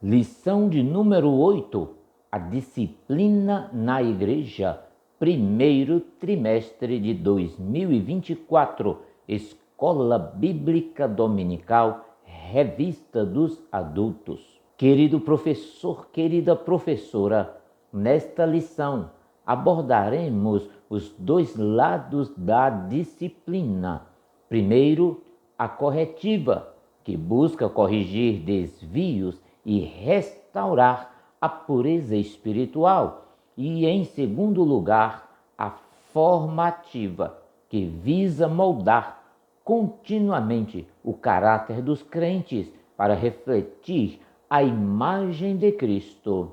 Lição de número 8: a disciplina na igreja, primeiro trimestre de 2024, Escola Bíblica Dominical, Revista dos Adultos. Querido professor, querida professora, nesta lição abordaremos os dois lados da disciplina. Primeiro, a corretiva, que busca corrigir desvios e restaurar a pureza espiritual. E, em segundo lugar, a formativa, que visa moldar continuamente o caráter dos crentes para refletir a imagem de Cristo.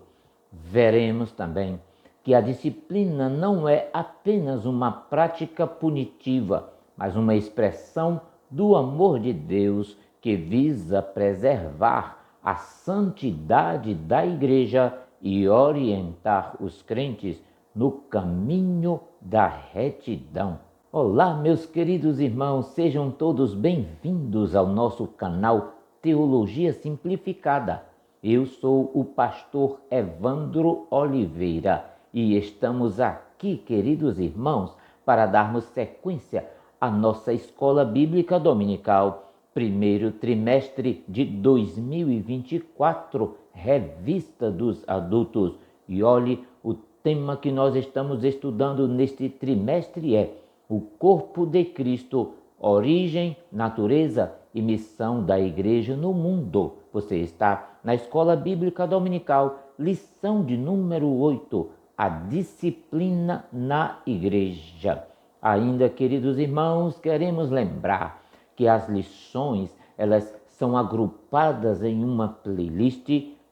Veremos também que a disciplina não é apenas uma prática punitiva, mas uma expressão do amor de Deus que visa preservar a santidade da igreja e orientar os crentes no caminho da retidão. Olá, meus queridos irmãos, sejam todos bem-vindos ao nosso canal Teologia Simplificada. Eu sou o pastor Evandro Oliveira e estamos aqui, queridos irmãos, para darmos sequência à nossa Escola Bíblica Dominical, primeiro trimestre de 2024, Revista dos Adultos. E olhe, o tema que nós estamos estudando neste trimestre é o corpo de Cristo, origem, natureza e missão da igreja no mundo. Você está na Escola Bíblica Dominical, lição de número 8, a disciplina na igreja. Ainda, queridos irmãos, queremos lembrar que as lições, elas são agrupadas em uma playlist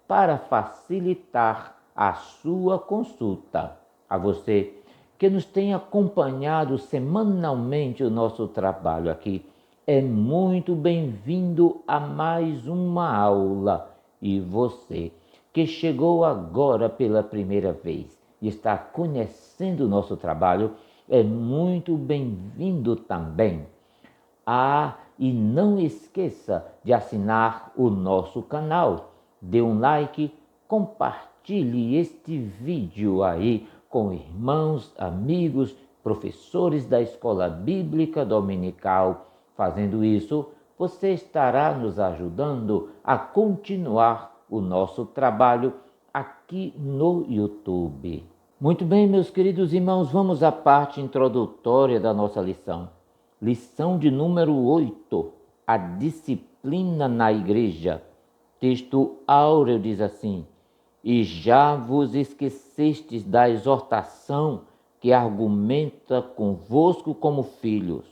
para facilitar a sua consulta. A você que nos tem acompanhado semanalmente o nosso trabalho aqui, é muito bem-vindo a mais uma aula. E você que chegou agora pela primeira vez e está conhecendo o nosso trabalho, é muito bem-vindo também. E não esqueça de assinar o nosso canal. Dê um like, compartilhe este vídeo aí com irmãos, amigos, professores da Escola Bíblica Dominical. Fazendo isso, você estará nos ajudando a continuar o nosso trabalho aqui no YouTube. Muito bem, meus queridos irmãos, vamos à parte introdutória da nossa lição. Lição de número 8, a disciplina na igreja. Texto áureo diz assim: e já vos esquecestes da exortação que argumenta convosco como filhos.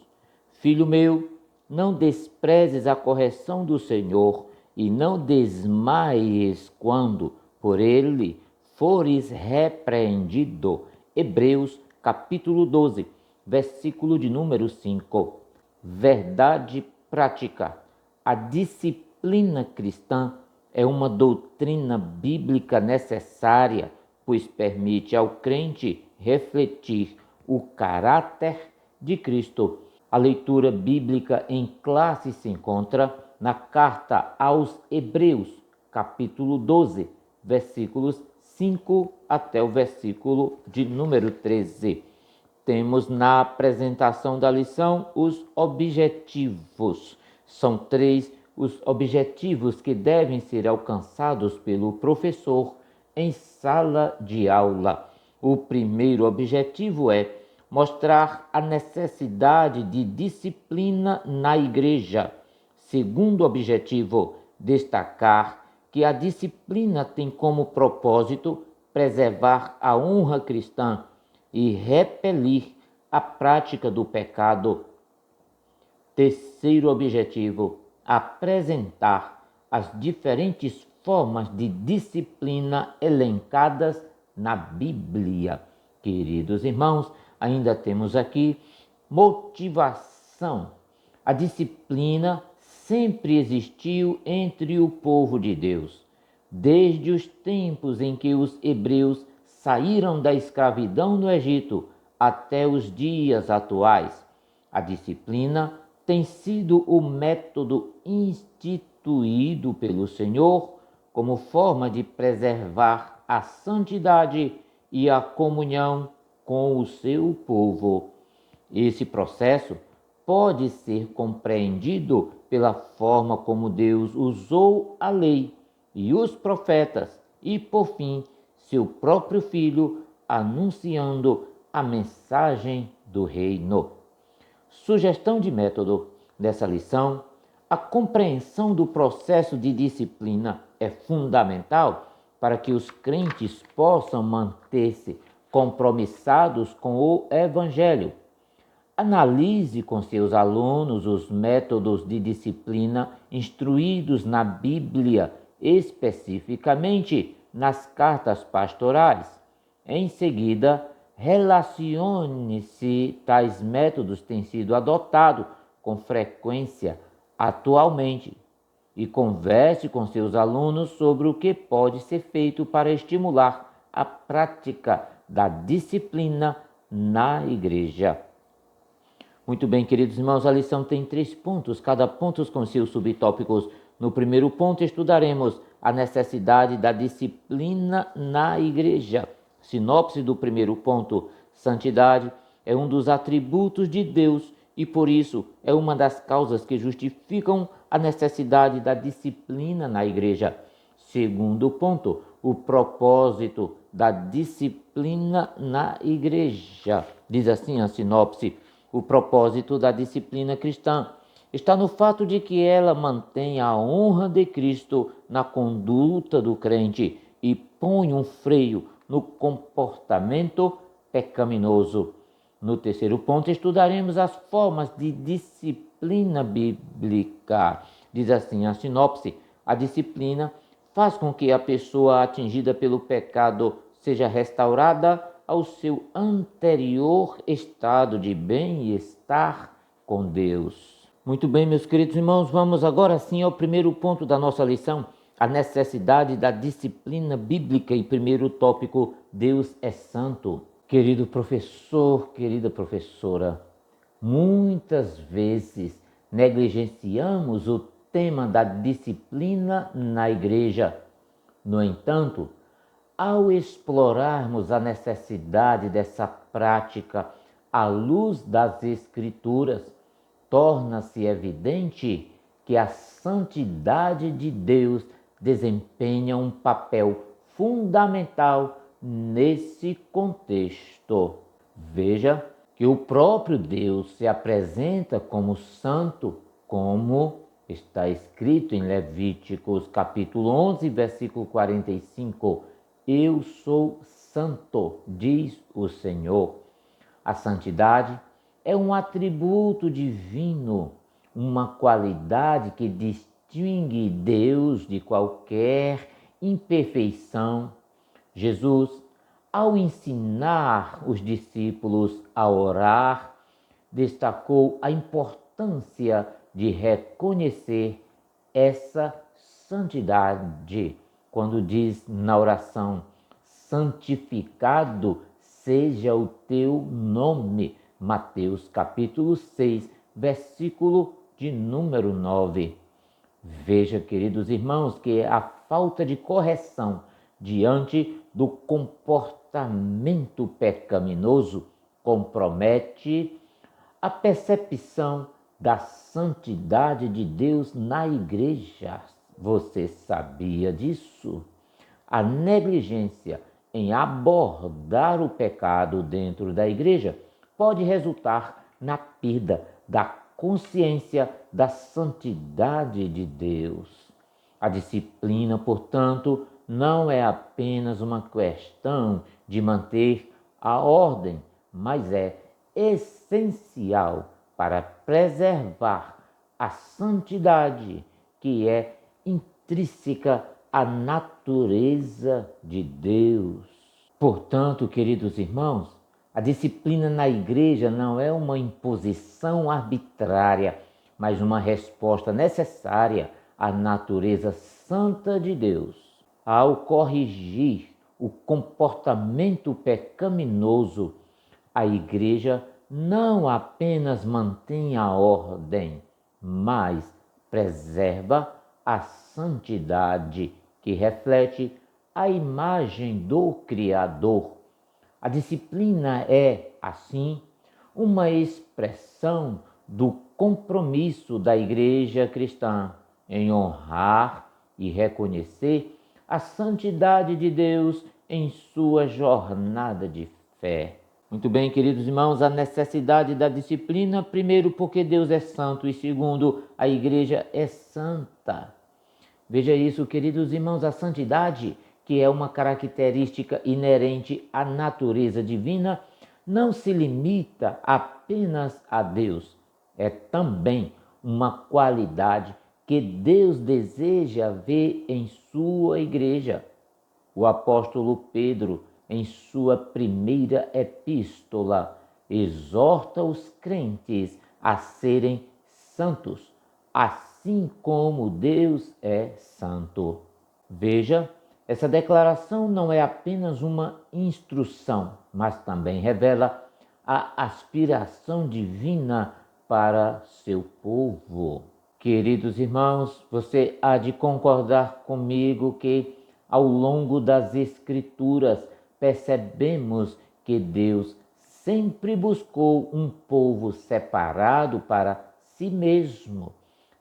Filho meu, não desprezes a correção do Senhor e não desmaies quando por ele fores repreendido. Hebreus capítulo 12, versículo de número 5. Verdade prática. A disciplina cristã é uma doutrina bíblica necessária, pois permite ao crente refletir o caráter de Cristo. A leitura bíblica em classe se encontra na carta aos Hebreus, capítulo 12, versículos 5 até o versículo de número 13. Temos na apresentação da lição os objetivos. São 3 os objetivos que devem ser alcançados pelo professor em sala de aula. O primeiro objetivo é mostrar a necessidade de disciplina na igreja. Segundo objetivo, destacar que a disciplina tem como propósito preservar a honra cristã e repelir a prática do pecado. Terceiro objetivo, apresentar as diferentes formas de disciplina elencadas na Bíblia. Queridos irmãos, ainda temos aqui motivação. A disciplina sempre existiu entre o povo de Deus. Desde os tempos em que os hebreus saíram da escravidão no Egito até os dias atuais, a disciplina tem sido o método instituído pelo Senhor como forma de preservar a santidade e a comunhão com o seu povo. Esse processo pode ser compreendido pela forma como Deus usou a lei e os profetas e, por fim, seu próprio Filho anunciando a mensagem do reino. Sugestão de método dessa lição: a compreensão do processo de disciplina é fundamental para que os crentes possam manter-se compromissados com o Evangelho. Analise com seus alunos os métodos de disciplina instruídos na Bíblia, especificamente nas cartas pastorais. Em seguida, relacione se tais métodos têm sido adotados com frequência atualmente e converse com seus alunos sobre o que pode ser feito para estimular a prática da disciplina na igreja. Muito bem, queridos irmãos, a lição tem 3 pontos, cada ponto com seus subtópicos. No primeiro ponto, estudaremos a necessidade da disciplina na igreja. Sinopse do primeiro ponto: santidade é um dos atributos de Deus e, por isso, é uma das causas que justificam a necessidade da disciplina na igreja. Segundo ponto, o propósito da disciplina na igreja. Diz assim a sinopse: o propósito da disciplina cristã está no fato de que ela mantém a honra de Cristo na conduta do crente e põe um freio no comportamento pecaminoso. No terceiro ponto, estudaremos as formas de disciplina bíblica. Diz assim a sinopse: a disciplina faz com que a pessoa atingida pelo pecado seja restaurada ao seu anterior estado de bem-estar com Deus. Muito bem, meus queridos irmãos, vamos agora sim ao primeiro ponto da nossa lição, a necessidade da disciplina bíblica. E primeiro tópico: Deus é santo. Querido professor, querida professora, muitas vezes negligenciamos o tema da disciplina na igreja. No entanto, ao explorarmos a necessidade dessa prática à luz das Escrituras, torna-se evidente que a santidade de Deus desempenha um papel fundamental nesse contexto. Veja que o próprio Deus se apresenta como santo, como está escrito em Levíticos capítulo 11, versículo 45. Eu sou santo, diz o Senhor. A santidade é um atributo divino, uma qualidade que distingue Deus de qualquer imperfeição. Jesus, ao ensinar os discípulos a orar, destacou a importância de reconhecer essa santidade, quando diz na oração: santificado seja o teu nome. Mateus capítulo 6, versículo de número 9. Veja, queridos irmãos, que a falta de correção diante do comportamento pecaminoso compromete a percepção da santidade de Deus na igreja. Você sabia disso? A negligência em abordar o pecado dentro da igreja pode resultar na perda da consciência da santidade de Deus. A disciplina, portanto, não é apenas uma questão de manter a ordem, mas é essencial para preservar a santidade que é intrínseca à natureza de Deus. Portanto, queridos irmãos, a disciplina na igreja não é uma imposição arbitrária, mas uma resposta necessária à natureza santa de Deus. Ao corrigir o comportamento pecaminoso, a igreja não apenas mantém a ordem, mas preserva a santidade que reflete a imagem do Criador. A disciplina é, assim, uma expressão do compromisso da Igreja cristã em honrar e reconhecer a santidade de Deus em sua jornada de fé. Muito bem, queridos irmãos, a necessidade da disciplina, primeiro, porque Deus é santo, e segundo, a Igreja é santa. Veja isso, queridos irmãos, a santidade, que é uma característica inerente à natureza divina, não se limita apenas a Deus. É também uma qualidade que Deus deseja ver em sua igreja. O apóstolo Pedro, em sua primeira epístola, exorta os crentes a serem santos, assim como Deus é santo. Veja, essa declaração não é apenas uma instrução, mas também revela a aspiração divina para seu povo. Queridos irmãos, você há de concordar comigo que, ao longo das Escrituras, percebemos que Deus sempre buscou um povo separado para si mesmo.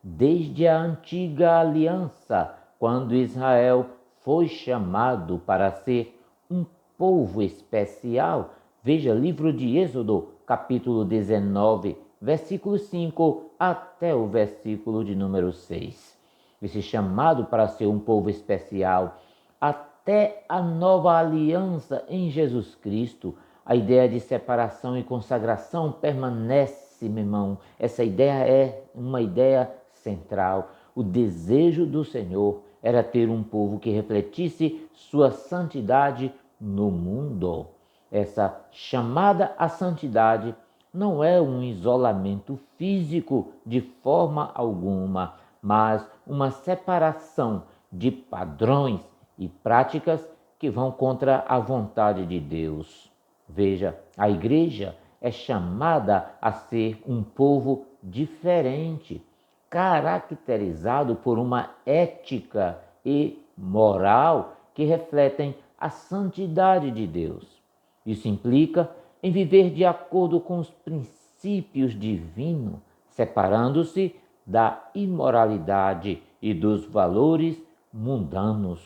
Desde a antiga aliança, quando Israel foi chamado para ser um povo especial. Veja, livro de Êxodo, capítulo 19, versículo 5 até o versículo de número 6. Esse chamado para ser um povo especial, até a nova aliança em Jesus Cristo, a ideia de separação e consagração permanece, meu irmão. Essa ideia é uma ideia central. O desejo do Senhor era ter um povo que refletisse sua santidade no mundo. Essa chamada à santidade não é um isolamento físico de forma alguma, mas uma separação de padrões e práticas que vão contra a vontade de Deus. Veja, a igreja é chamada a ser um povo diferente, caracterizado por uma ética e moral que refletem a santidade de Deus. Isso implica em viver de acordo com os princípios divinos, separando-se da imoralidade e dos valores mundanos.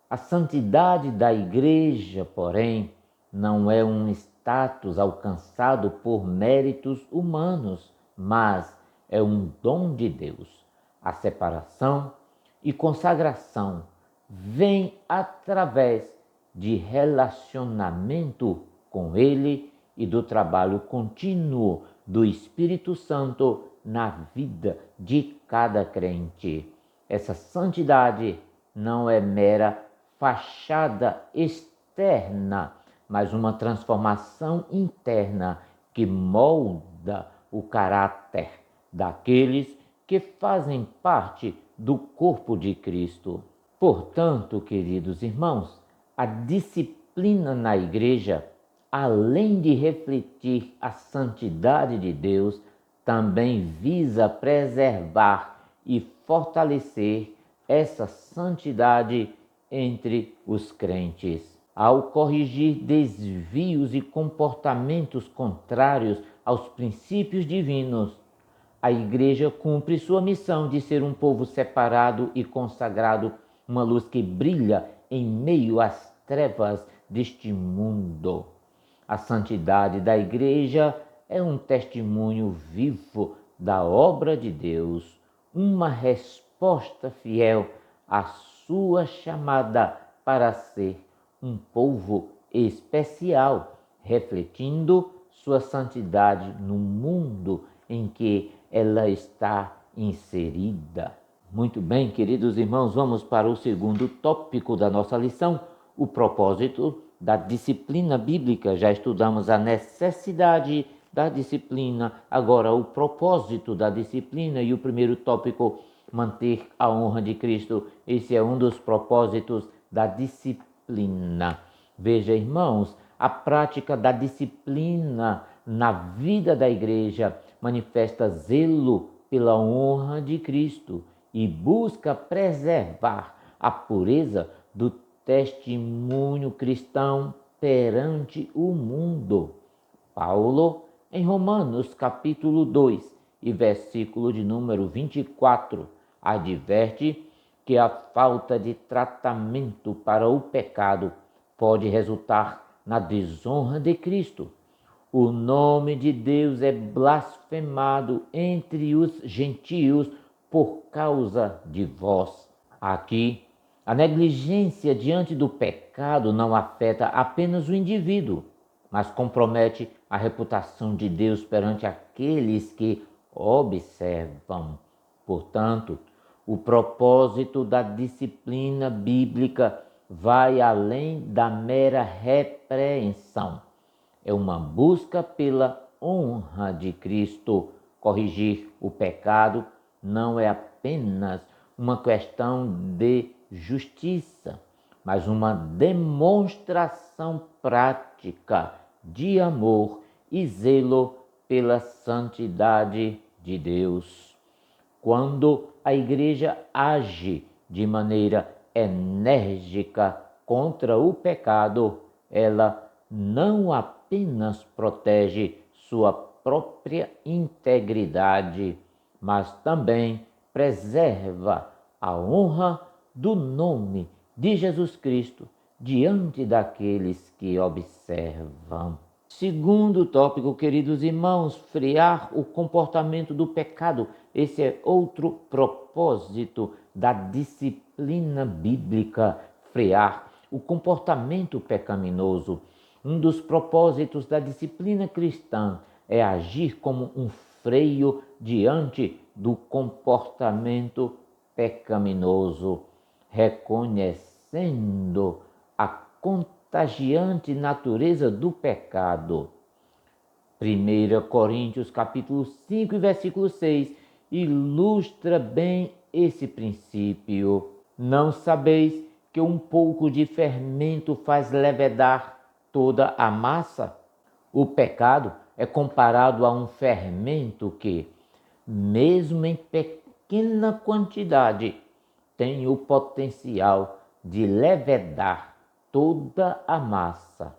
A santidade da igreja, porém, não é um status alcançado por méritos humanos, mas é um dom de Deus. A separação e consagração vem através de relacionamento com Ele e do trabalho contínuo do Espírito Santo na vida de cada crente. Essa santidade não é mera fachada externa, mas uma transformação interna que molda o caráter daqueles que fazem parte do corpo de Cristo. Portanto, queridos irmãos, a disciplina na igreja, além de refletir a santidade de Deus, também visa preservar e fortalecer essa santidade entre os crentes. Ao corrigir desvios e comportamentos contrários aos princípios divinos, a igreja cumpre sua missão de ser um povo separado e consagrado, uma luz que brilha em meio às trevas deste mundo. A santidade da igreja é um testemunho vivo da obra de Deus, uma resposta fiel à sua chamada para ser um povo especial, refletindo sua santidade no mundo em que ela está inserida. Muito bem, queridos irmãos, vamos para o segundo tópico da nossa lição, o propósito da disciplina bíblica. Já estudamos a necessidade da disciplina, agora o propósito da disciplina, e o primeiro tópico, manter a honra de Cristo. Esse é um dos propósitos da disciplina. Veja, irmãos, a prática da disciplina na vida da igreja manifesta zelo pela honra de Cristo e busca preservar a pureza do testemunho cristão perante o mundo. Paulo, em Romanos capítulo 2 e versículo de número 24, adverte que a falta de tratamento para o pecado pode resultar na desonra de Cristo. O nome de Deus é blasfemado entre os gentios por causa de vós. Aqui, a negligência diante do pecado não afeta apenas o indivíduo, mas compromete a reputação de Deus perante aqueles que observam. Portanto, o propósito da disciplina bíblica vai além da mera repreensão. É uma busca pela honra de Cristo. Corrigir o pecado não é apenas uma questão de justiça, mas uma demonstração prática de amor e zelo pela santidade de Deus. Quando a igreja age de maneira enérgica contra o pecado, ela não apenas protege sua própria integridade, mas também preserva a honra do nome de Jesus Cristo diante daqueles que observam. Segundo tópico, queridos irmãos, frear o comportamento do pecado. Esse é outro propósito da disciplina bíblica, frear o comportamento pecaminoso. Um dos propósitos da disciplina cristã é agir como um freio diante do comportamento pecaminoso, reconhecendo a contagiante natureza do pecado. 1 Coríntios capítulo 5 e versículo 6 ilustra bem esse princípio. Não sabeis que um pouco de fermento faz levedar toda a massa? O pecado é comparado a um fermento que, mesmo em pequena quantidade, tem o potencial de levedar toda a massa.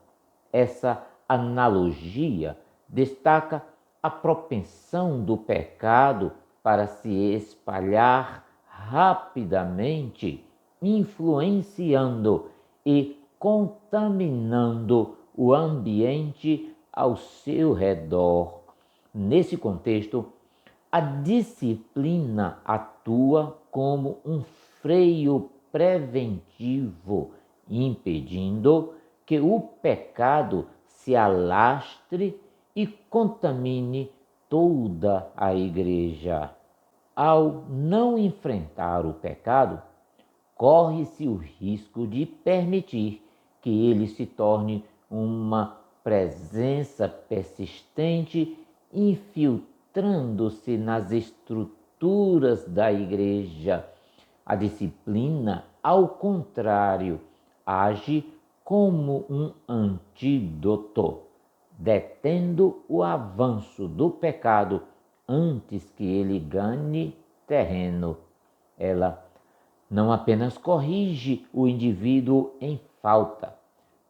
Essa analogia destaca a propensão do pecado para se espalhar rapidamente, influenciando e contaminando o ambiente ao seu redor. Nesse contexto, a disciplina atua como um freio preventivo, impedindo que o pecado se alastre e contamine toda a igreja. Ao não enfrentar o pecado, corre-se o risco de permitir que ele se torne uma presença persistente, infiltrando-se nas estruturas da igreja. A disciplina, ao contrário, age como um antídoto, detendo o avanço do pecado antes que ele ganhe terreno. Ela não apenas corrige o indivíduo em falta,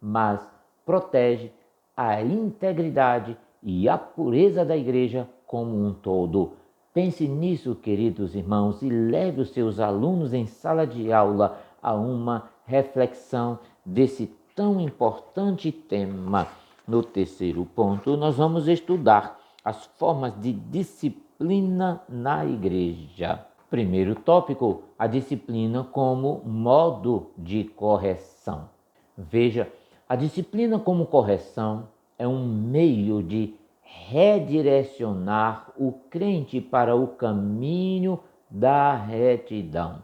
mas protege a integridade e a pureza da igreja como um todo. Pense nisso, queridos irmãos, e leve os seus alunos em sala de aula a uma reflexão desse tão importante tema. No terceiro ponto, nós vamos estudar as formas de disciplina na igreja. Primeiro tópico, a disciplina como modo de correção. Veja, a disciplina como correção é um meio de redirecionar o crente para o caminho da retidão.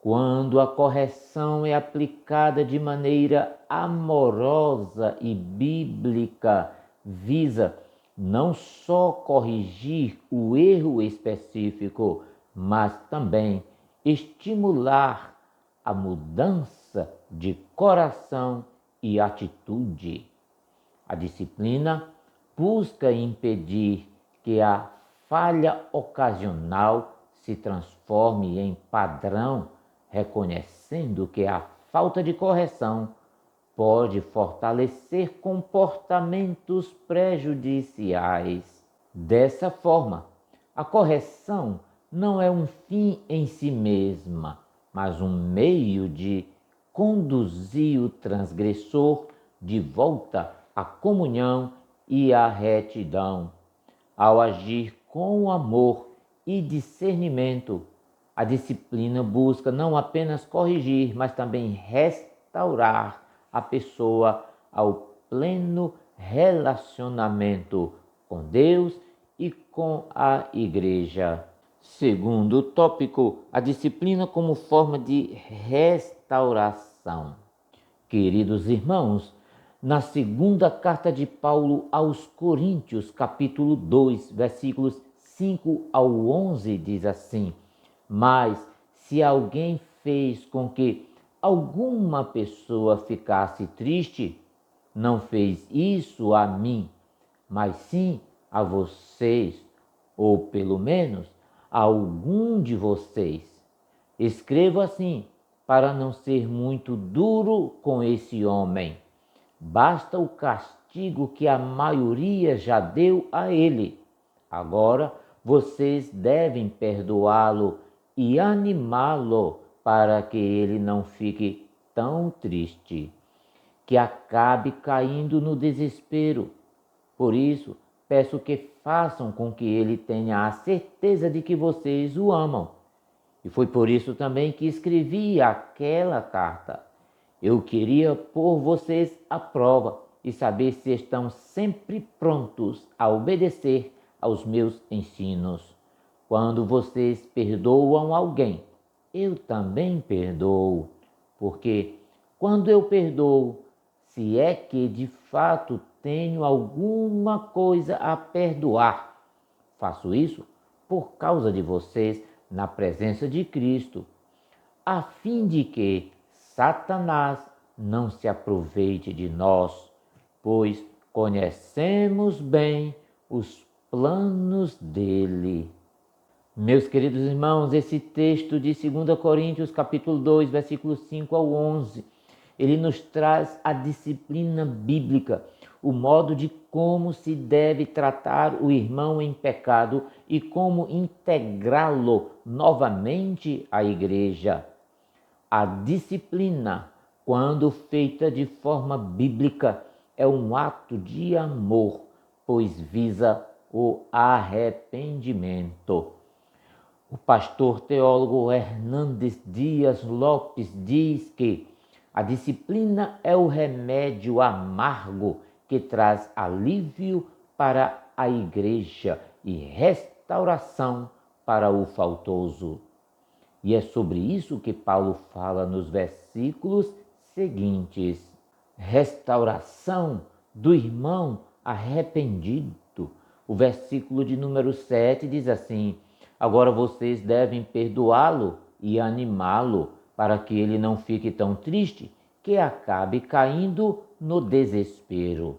Quando a correção é aplicada de maneira amorosa e bíblica, visa não só corrigir o erro específico, mas também estimular a mudança de coração e atitude. A disciplina busca impedir que a falha ocasional se transforme em padrão, reconhecendo que a falta de correção pode fortalecer comportamentos prejudiciais. Dessa forma, a correção não é um fim em si mesma, mas um meio de conduzir o transgressor de volta à comunhão e à retidão. Ao agir com amor e discernimento, a disciplina busca não apenas corrigir, mas também restaurar a pessoa ao pleno relacionamento com Deus e com a igreja. Segundo tópico, a disciplina como forma de restauração. Queridos irmãos, na segunda carta de Paulo aos Coríntios, capítulo 2, versículos 5 ao 11, diz assim: mas se alguém fez com que alguma pessoa ficasse triste, não fez isso a mim, mas sim a vocês, ou pelo menos a algum de vocês. Escrevo assim, para não ser muito duro com esse homem. Basta o castigo que a maioria já deu a ele. Agora vocês devem perdoá-lo e animá-lo para que ele não fique tão triste, que acabe caindo no desespero. Por isso, peço que façam com que ele tenha a certeza de que vocês o amam. E foi por isso também que escrevi aquela carta. Eu queria pôr vocês à prova e saber se estão sempre prontos a obedecer aos meus ensinos. Quando vocês perdoam alguém, eu também perdoo, porque quando eu perdoo, se é que de fato tenho alguma coisa a perdoar, faço isso por causa de vocês na presença de Cristo, a fim de que Satanás não se aproveite de nós, pois conhecemos bem os planos dele. Meus queridos irmãos, esse texto de 2 Coríntios, capítulo 2, versículos 5 ao 11, ele nos traz a disciplina bíblica, o modo de como se deve tratar o irmão em pecado e como integrá-lo novamente à igreja. A disciplina, quando feita de forma bíblica, é um ato de amor, pois visa o arrependimento. O pastor teólogo Hernandes Dias Lopes diz que a disciplina é o remédio amargo que traz alívio para a igreja e restauração para o faltoso. E é sobre isso que Paulo fala nos versículos seguintes. Restauração do irmão arrependido. O versículo de número 7 diz assim: agora vocês devem perdoá-lo e animá-lo, para que ele não fique tão triste que acabe caindo no desespero.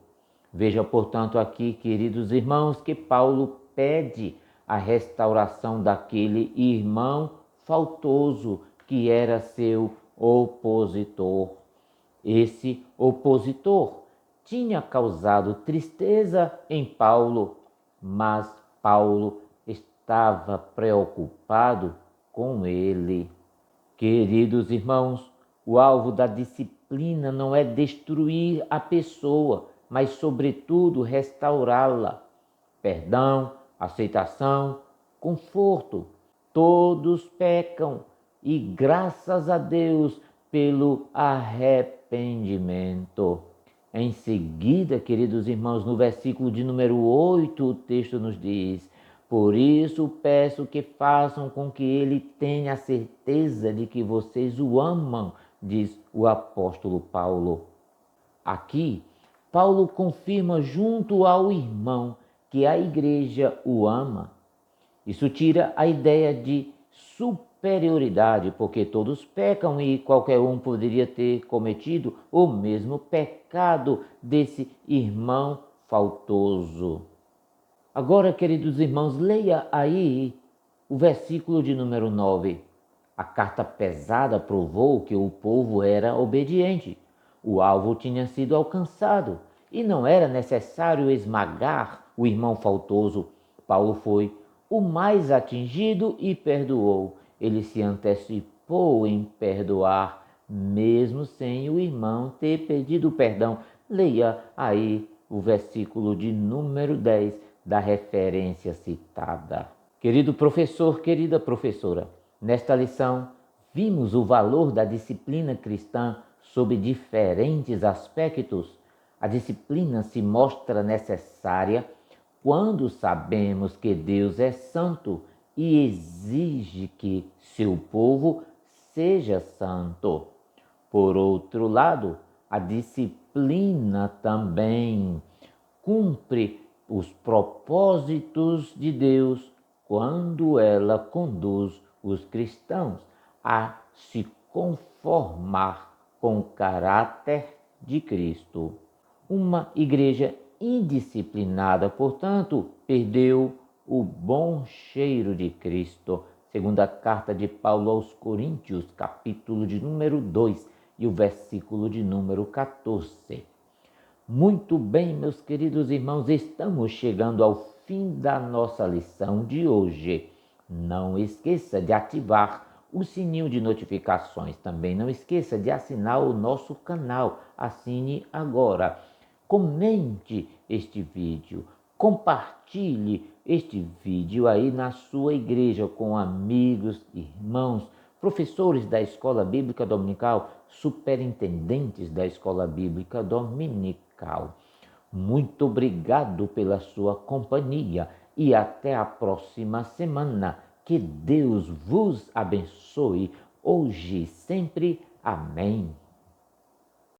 Veja, portanto, aqui, queridos irmãos, que Paulo pede a restauração daquele irmão faltoso que era seu opositor. Esse opositor tinha causado tristeza em Paulo, mas Paulo estava preocupado com ele. Queridos irmãos, o alvo da disciplina não é destruir a pessoa, mas, sobretudo, restaurá-la. Perdão, aceitação, conforto. Todos pecam e, graças a Deus, pelo arrependimento. Em seguida, queridos irmãos, no versículo de número 8, o texto nos diz: por isso peço que façam com que ele tenha a certeza de que vocês o amam, diz o apóstolo Paulo. Aqui, Paulo confirma junto ao irmão que a igreja o ama. Isso tira a ideia de superioridade, porque todos pecam e qualquer um poderia ter cometido o mesmo pecado desse irmão faltoso. Agora, queridos irmãos, leia aí o versículo de número 9. A carta pesada provou que o povo era obediente. O alvo tinha sido alcançado e não era necessário esmagar o irmão faltoso. Paulo foi o mais atingido e perdoou. Ele se antecipou em perdoar, mesmo sem o irmão ter pedido perdão. Leia aí o versículo de número 10 da referência citada. Querido professor, querida professora, nesta lição vimos o valor da disciplina cristã sob diferentes aspectos. A disciplina se mostra necessária quando sabemos que Deus é santo e exige que seu povo seja santo. Por outro lado, a disciplina também cumpre os propósitos de Deus quando ela conduz os cristãos a se conformar com o caráter de Cristo. Uma igreja indisciplinada, portanto, perdeu o bom cheiro de Cristo. Segunda carta de Paulo aos Coríntios, capítulo de número 2 e o versículo de número 14. Muito bem, meus queridos irmãos, estamos chegando ao fim da nossa lição de hoje. Não esqueça de ativar o sininho de notificações. Também não esqueça de assinar o nosso canal. Assine agora. Comente este vídeo. Compartilhe este vídeo aí na sua igreja com amigos, irmãos, professores da Escola Bíblica Dominical, superintendentes da Escola Bíblica Dominical. Muito obrigado pela sua companhia e até a próxima semana. Que Deus vos abençoe hoje e sempre. Amém.